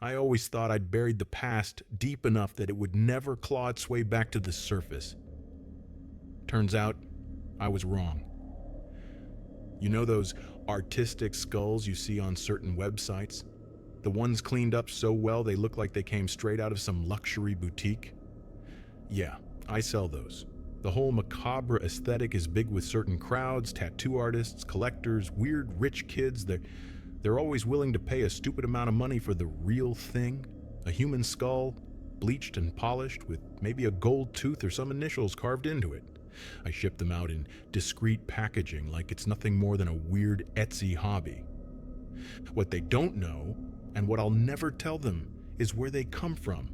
I always thought I'd buried the past deep enough that it would never claw its way back to the surface. Turns out, I was wrong. You know those artistic skulls you see on certain websites? The ones cleaned up so well they look like they came straight out of some luxury boutique? Yeah, I sell those. The whole macabre aesthetic is big with certain crowds, tattoo artists, collectors, weird rich kids. They're always willing to pay a stupid amount of money for the real thing, a human skull, bleached and polished with maybe a gold tooth or some initials carved into it. I ship them out in discreet packaging like it's nothing more than a weird Etsy hobby. What they don't know, and what I'll never tell them, is where they come from.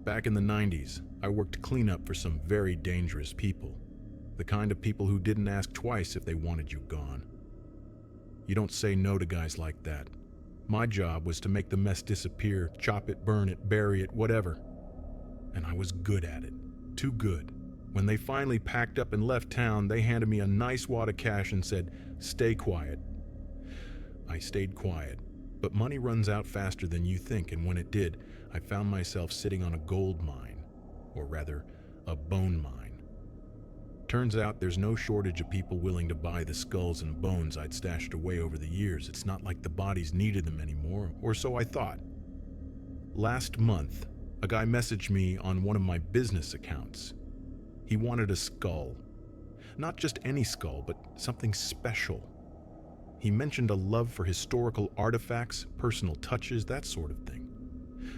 Back in the 90s, I worked cleanup for some very dangerous people. The kind of people who didn't ask twice if they wanted you gone. You don't say no to guys like that. My job was to make the mess disappear, chop it, burn it, bury it, whatever. And I was good at it. Too good. When they finally packed up and left town, they handed me a nice wad of cash and said, "Stay quiet." I stayed quiet, but money runs out faster than you think, and when it did, I found myself sitting on a gold mine, or rather, a bone mine. Turns out there's no shortage of people willing to buy the skulls and bones I'd stashed away over the years. It's not like the bodies needed them anymore, or so I thought. Last month, a guy messaged me on one of my business accounts. He wanted a skull. Not just any skull, but something special. He mentioned a love for historical artifacts, personal touches, that sort of thing.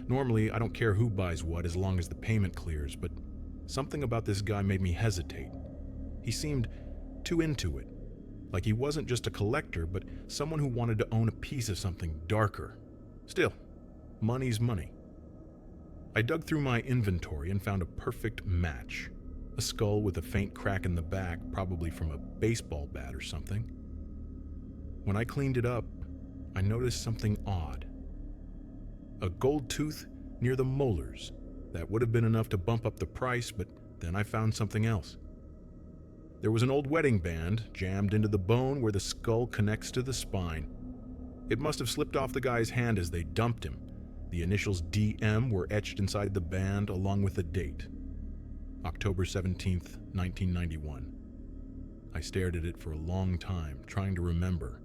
Normally, I don't care who buys what as long as the payment clears, but something about this guy made me hesitate. He seemed too into it, like he wasn't just a collector, but someone who wanted to own a piece of something darker. Still, money's money. I dug through my inventory and found a perfect match. A skull with a faint crack in the back, probably from a baseball bat or something. When I cleaned it up, I noticed something odd. A gold tooth near the molars. That would have been enough to bump up the price, but then I found something else. There was an old wedding band jammed into the bone where the skull connects to the spine. It must have slipped off the guy's hand as they dumped him. The initials DM were etched inside the band along with the date. October 17th, 1991. I stared at it for a long time, trying to remember.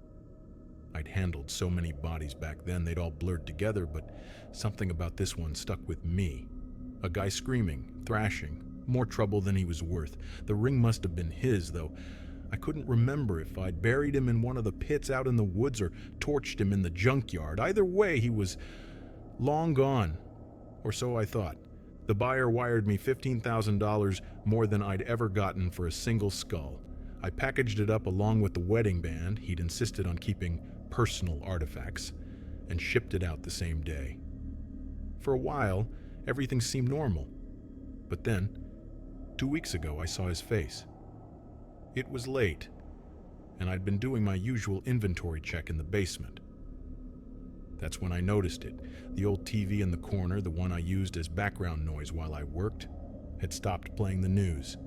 I'd handled so many bodies back then they'd all blurred together, but something about this one stuck with me. A guy screaming, thrashing, more trouble than he was worth. The ring must have been his, though I couldn't remember if I'd buried him in one of the pits out in the woods or torched him in the junkyard. Either way, he was long gone, or so I thought. The buyer wired me $15,000 more than I'd ever gotten for a single skull. I packaged it up along with the wedding band, he'd insisted on keeping personal artifacts, and shipped it out the same day. For a while, everything seemed normal. But then, 2 weeks ago, I saw his face. It was late, and I'd been doing my usual inventory check in the basement. That's when I noticed it. The old TV in the corner, the one I used as background noise while I worked, had stopped playing the news.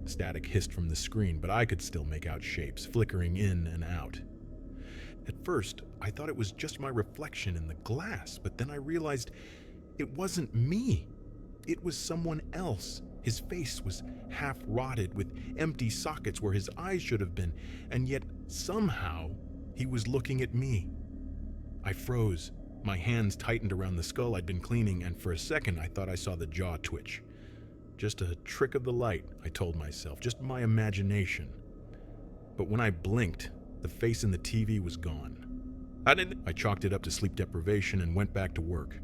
Static hissed from the screen, but I could still make out shapes, flickering in and out. At first, I thought it was just my reflection in the glass, but then I realized it wasn't me. It was someone else. His face was half rotted with empty sockets where his eyes should have been, and yet somehow he was looking at me. I froze. My hands tightened around the skull I'd been cleaning, and for a second I thought I saw the jaw twitch. Just a trick of the light, I told myself, just my imagination. But when I blinked, the face in the TV was gone. I chalked it up to sleep deprivation and went back to work.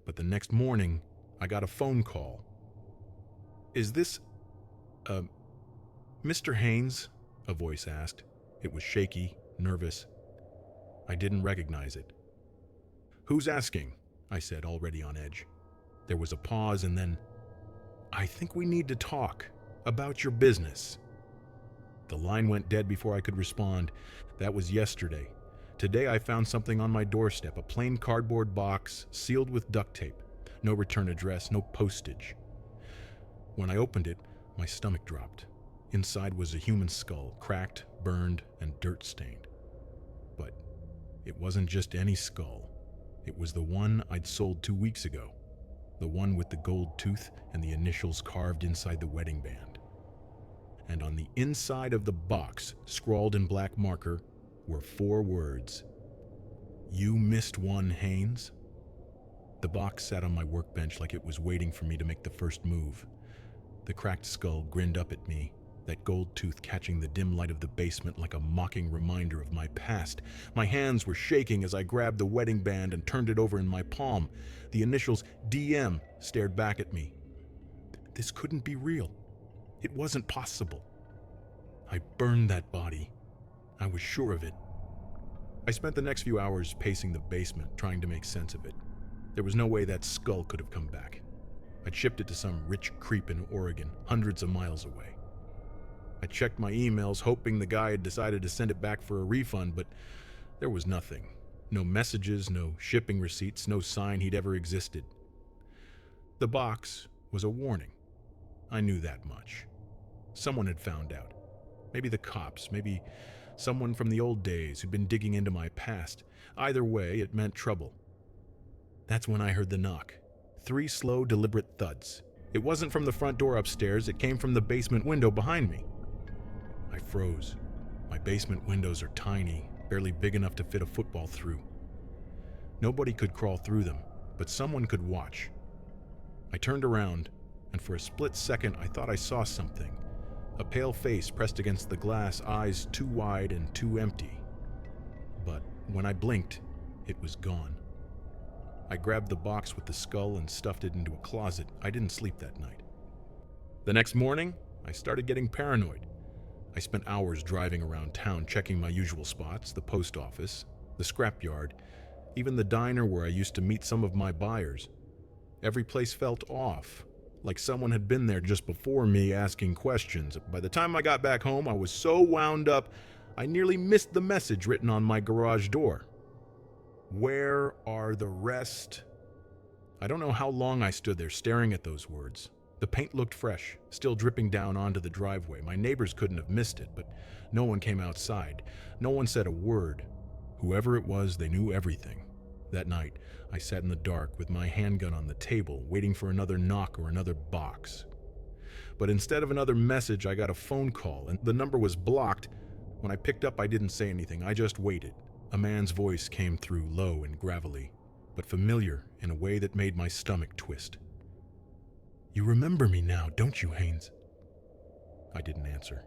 But the next morning, I got a phone call. "Is this, Mr. Haynes?" a voice asked. It was shaky, nervous. I didn't recognize it. "Who's asking?" I said, already on edge. There was a pause and then, "I think we need to talk about your business." The line went dead before I could respond. That was yesterday. Today I found something on my doorstep, a plain cardboard box sealed with duct tape. No return address, no postage. When I opened it, my stomach dropped. Inside was a human skull, cracked, burned, and dirt-stained. But it wasn't just any skull. It was the one I'd sold 2 weeks ago, the one with the gold tooth and the initials carved inside the wedding band. And on the inside of the box, scrawled in black marker, were 4 words: "You missed one, Haynes." The box sat on my workbench like it was waiting for me to make the first move. The cracked skull grinned up at me, that gold tooth catching the dim light of the basement like a mocking reminder of my past. My hands were shaking as I grabbed the wedding band and turned it over in my palm. The initials DM stared back at me. This couldn't be real. It wasn't possible. I burned that body. I was sure of it. I spent the next few hours pacing the basement, trying to make sense of it. There was no way that skull could have come back. I'd shipped it to some rich creep in Oregon, hundreds of miles away. I checked my emails, hoping the guy had decided to send it back for a refund, but there was nothing. No messages, no shipping receipts, no sign he'd ever existed. The box was a warning. I knew that much. Someone had found out. Maybe the cops, maybe someone from the old days who'd been digging into my past. Either way, it meant trouble. That's when I heard the knock. 3 slow, deliberate thuds. It wasn't from the front door upstairs, it came from the basement window behind me. I froze. My basement windows are tiny, barely big enough to fit a football through. Nobody could crawl through them, but someone could watch. I turned around, and for a split second I thought I saw something. A pale face pressed against the glass, eyes too wide and too empty. But when I blinked, it was gone. I grabbed the box with the skull and stuffed it into a closet. I didn't sleep that night. The next morning, I started getting paranoid. I spent hours driving around town, checking my usual spots, the post office, the scrapyard, even the diner where I used to meet some of my buyers. Every place felt off, like someone had been there just before me asking questions. By the time I got back home, I was so wound up, I nearly missed the message written on my garage door. Where are the rest? I don't know how long I stood there staring at those words. The paint looked fresh, still dripping down onto the driveway. My neighbors couldn't have missed it, but no one came outside. No one said a word. Whoever it was, they knew everything. That night, I sat in the dark with my handgun on the table, waiting for another knock or another box. But instead of another message, I got a phone call, and the number was blocked. When I picked up, I didn't say anything. I just waited. A man's voice came through, low and gravelly, but familiar in a way that made my stomach twist. "You remember me now, don't you, Haynes?" I didn't answer.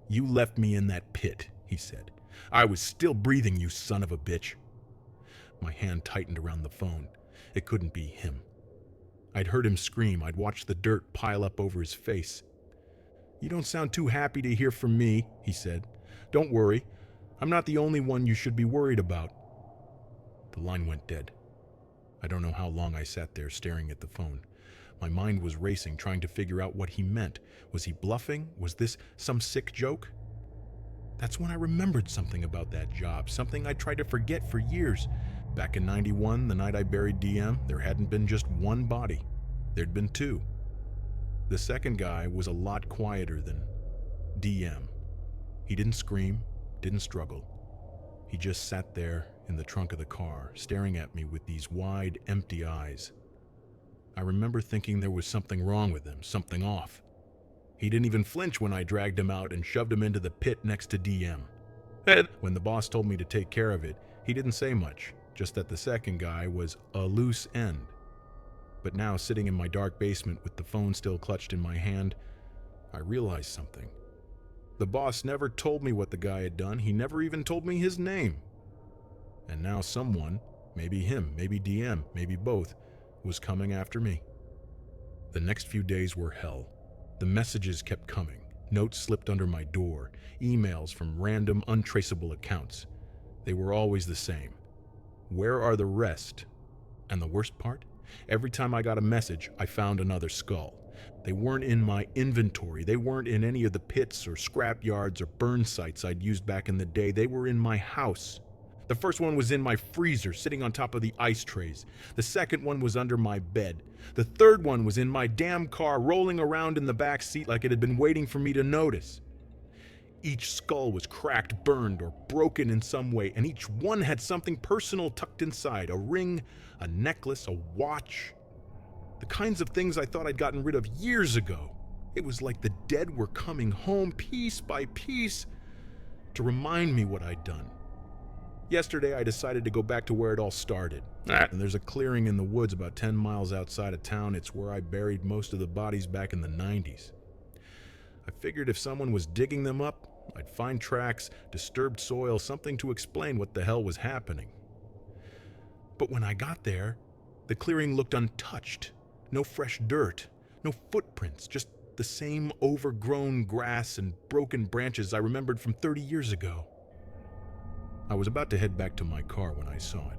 "You left me in that pit," he said. "I was still breathing, you son of a bitch." My hand tightened around the phone. It couldn't be him. I'd heard him scream. I'd watched the dirt pile up over his face. "You don't sound too happy to hear from me," he said. "Don't worry. I'm not the only one you should be worried about." The line went dead. I don't know how long I sat there staring at the phone. My mind was racing, trying to figure out what he meant. Was he bluffing? Was this some sick joke? That's when I remembered something about that job, something I tried to forget for years. Back in '91, the night I buried DM, there hadn't been just one body. There'd been 2. The second guy was a lot quieter than DM. He didn't scream, didn't struggle. He just sat there in the trunk of the car, staring at me with these wide, empty eyes. I remember thinking there was something wrong with him, something off. He didn't even flinch when I dragged him out and shoved him into the pit next to DM. And when the boss told me to take care of it, he didn't say much, just that the second guy was a loose end. But now, sitting in my dark basement with the phone still clutched in my hand, I realized something. The boss never told me what the guy had done. He never even told me his name. And now someone, maybe him, maybe DM, maybe both, was coming after me. The next few days were hell. The messages kept coming. Notes slipped under my door. Emails from random, untraceable accounts. They were always the same. Where are the rest? And the worst part? Every time I got a message, I found another skull. They weren't in my inventory. They weren't in any of the pits or scrap yards or burn sites I'd used back in the day. They were in my house. The first one was in my freezer, sitting on top of the ice trays. The second one was under my bed. The third one was in my damn car, rolling around in the back seat like it had been waiting for me to notice. Each skull was cracked, burned, or broken in some way, and each one had something personal tucked inside: a ring, a necklace, a watch. The kinds of things I thought I'd gotten rid of years ago. It was like the dead were coming home piece by piece to remind me what I'd done. Yesterday, I decided to go back to where it all started. And there's a clearing in the woods about 10 miles outside of town. It's where I buried most of the bodies back in the 90s. I figured if someone was digging them up, I'd find tracks, disturbed soil, something to explain what the hell was happening. But when I got there, the clearing looked untouched. No fresh dirt, no footprints, just the same overgrown grass and broken branches I remembered from 30 years ago. I was about to head back to my car when I saw it.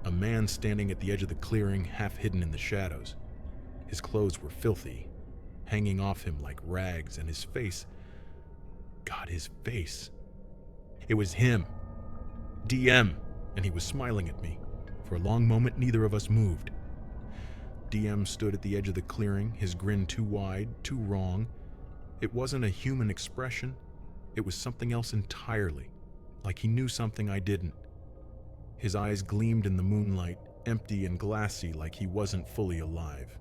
A man standing at the edge of the clearing, half hidden in the shadows. His clothes were filthy, hanging off him like rags, and his face... God, his face. It was him. DM, and he was smiling at me. For a long moment, neither of us moved. DM stood at the edge of the clearing, his grin too wide, too wrong. It wasn't a human expression. It was something else entirely, like he knew something I didn't. His eyes gleamed in the moonlight, empty and glassy, like he wasn't fully alive.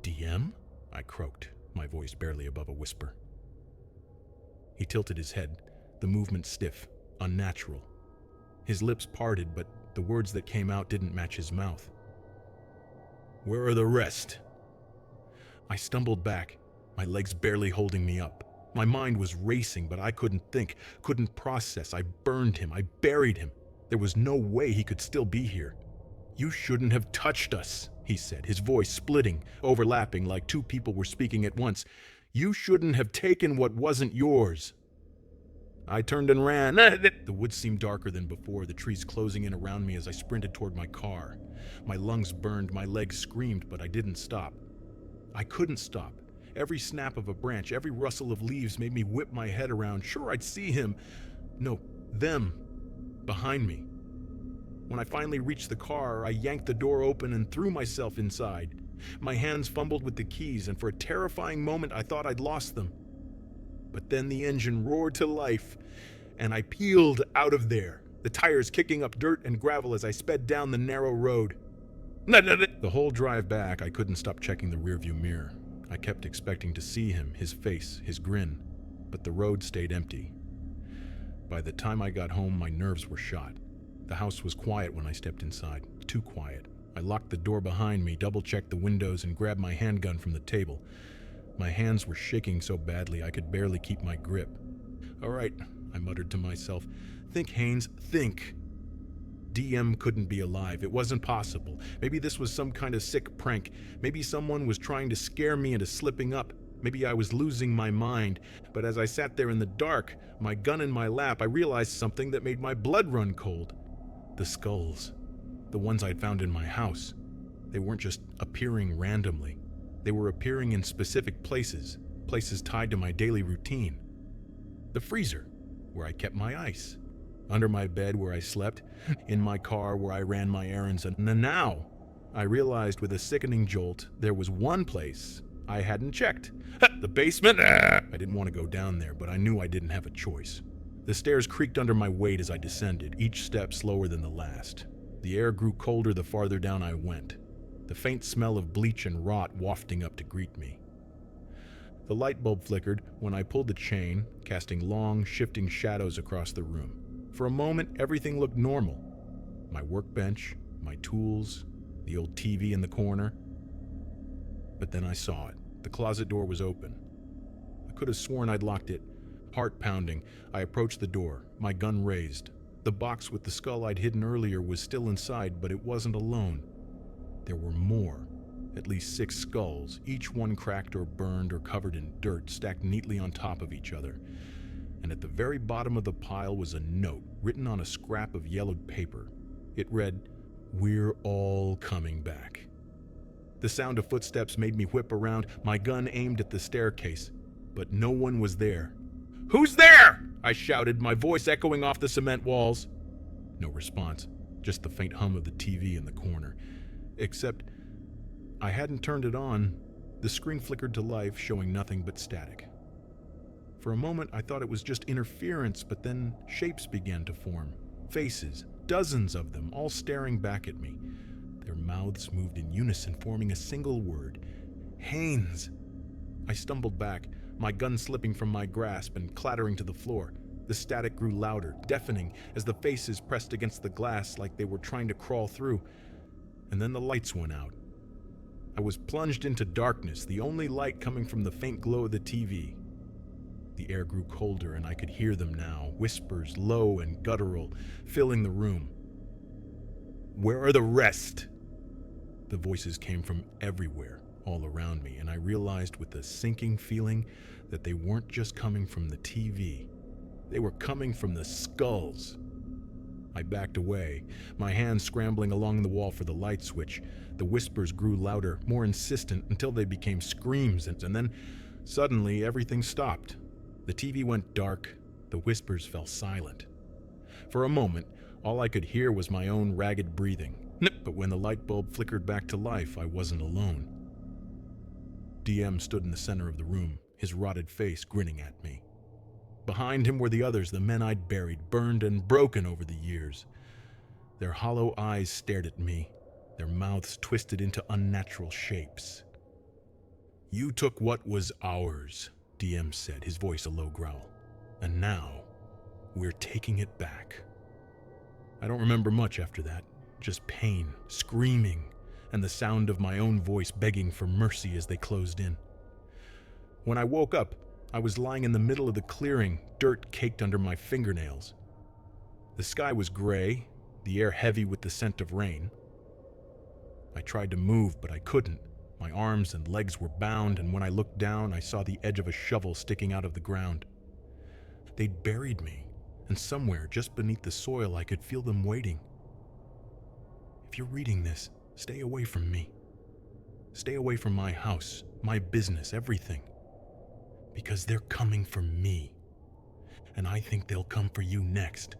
DM? I croaked, my voice barely above a whisper. He tilted his head, the movement stiff, unnatural. His lips parted, but the words that came out didn't match his mouth. Where are the rest? I stumbled back, my legs barely holding me up. My mind was racing, but I couldn't think, couldn't process. I burned him, I buried him. There was no way he could still be here. You shouldn't have touched us, he said, his voice splitting, overlapping like two people were speaking at once. You shouldn't have taken what wasn't yours. I turned and ran. The woods seemed darker than before, the trees closing in around me as I sprinted toward my car. My lungs burned, my legs screamed, but I didn't stop. I couldn't stop. Every snap of a branch, every rustle of leaves made me whip my head around. Sure, I'd see him. No, them. Behind me. When I finally reached the car, I yanked the door open and threw myself inside. My hands fumbled with the keys, and for a terrifying moment I thought I'd lost them. But then the engine roared to life, and I peeled out of there, the tires kicking up dirt and gravel as I sped down the narrow road. The whole drive back, I couldn't stop checking the rearview mirror. I kept expecting to see him, his face, his grin, but the road stayed empty. By the time I got home, my nerves were shot. The house was quiet when I stepped inside, too quiet. I locked the door behind me, double-checked the windows, and grabbed my handgun from the table. My hands were shaking so badly I could barely keep my grip. All right, I muttered to myself. Think, Haynes, think. DM couldn't be alive. It wasn't possible. Maybe this was some kind of sick prank. Maybe someone was trying to scare me into slipping up. Maybe I was losing my mind. But as I sat there in the dark, my gun in my lap, I realized something that made my blood run cold. The skulls. The ones I'd found in my house. They weren't just appearing randomly. They were appearing in specific places, places tied to my daily routine. The freezer, where I kept my ice. Under my bed where I slept. In my car where I ran my errands. And now, I realized with a sickening jolt, there was one place I hadn't checked. The basement? I didn't want to go down there, but I knew I didn't have a choice. The stairs creaked under my weight as I descended, each step slower than the last. The air grew colder the farther down I went, the faint smell of bleach and rot wafting up to greet me. The light bulb flickered when I pulled the chain, casting long, shifting shadows across the room. For a moment, everything looked normal. My workbench, my tools, the old TV in the corner. But then I saw it. The closet door was open. I could have sworn I'd locked it. Heart pounding, I approached the door, my gun raised. The box with the skull I'd hidden earlier was still inside, but it wasn't alone. There were more, at least 6 skulls, each one cracked or burned or covered in dirt, stacked neatly on top of each other. And at the very bottom of the pile was a note, written on a scrap of yellowed paper. It read, "We're all coming back." The sound of footsteps made me whip around, my gun aimed at the staircase, but no one was there. "Who's there?" I shouted, my voice echoing off the cement walls. No response, just the faint hum of the TV in the corner. Except, I hadn't turned it on. The screen flickered to life, showing nothing but static. For a moment, I thought it was just interference, but then shapes began to form. Faces, dozens of them, all staring back at me. Their mouths moved in unison, forming a single word. Haynes! I stumbled back, my gun slipping from my grasp and clattering to the floor. The static grew louder, deafening, as the faces pressed against the glass like they were trying to crawl through. And then the lights went out. I was plunged into darkness, the only light coming from the faint glow of the TV. The air grew colder, and I could hear them now, whispers, low and guttural, filling the room. "Where are the rest?" The voices came from everywhere, all around me, and I realized with a sinking feeling that they weren't just coming from the TV. They were coming from the skulls. I backed away, my hands scrambling along the wall for the light switch. The whispers grew louder, more insistent, until they became screams, and then suddenly everything stopped. The TV went dark, the whispers fell silent. For a moment, all I could hear was my own ragged breathing. But when the light bulb flickered back to life, I wasn't alone. DM stood in the center of the room, his rotted face grinning at me. Behind him were the others, the men I'd buried, burned and broken over the years. Their hollow eyes stared at me, their mouths twisted into unnatural shapes. "You took what was ours," DM said, his voice a low growl. "And now, we're taking it back." I don't remember much after that, just pain, screaming, and the sound of my own voice begging for mercy as they closed in. When I woke up, I was lying in the middle of the clearing, dirt caked under my fingernails. The sky was gray, the air heavy with the scent of rain. I tried to move, but I couldn't. My arms and legs were bound, and when I looked down, I saw the edge of a shovel sticking out of the ground. They'd buried me, and somewhere just beneath the soil I could feel them waiting. If you're reading this, stay away from me. Stay away from my house, my business, everything. Because they're coming for me. And I think they'll come for you next.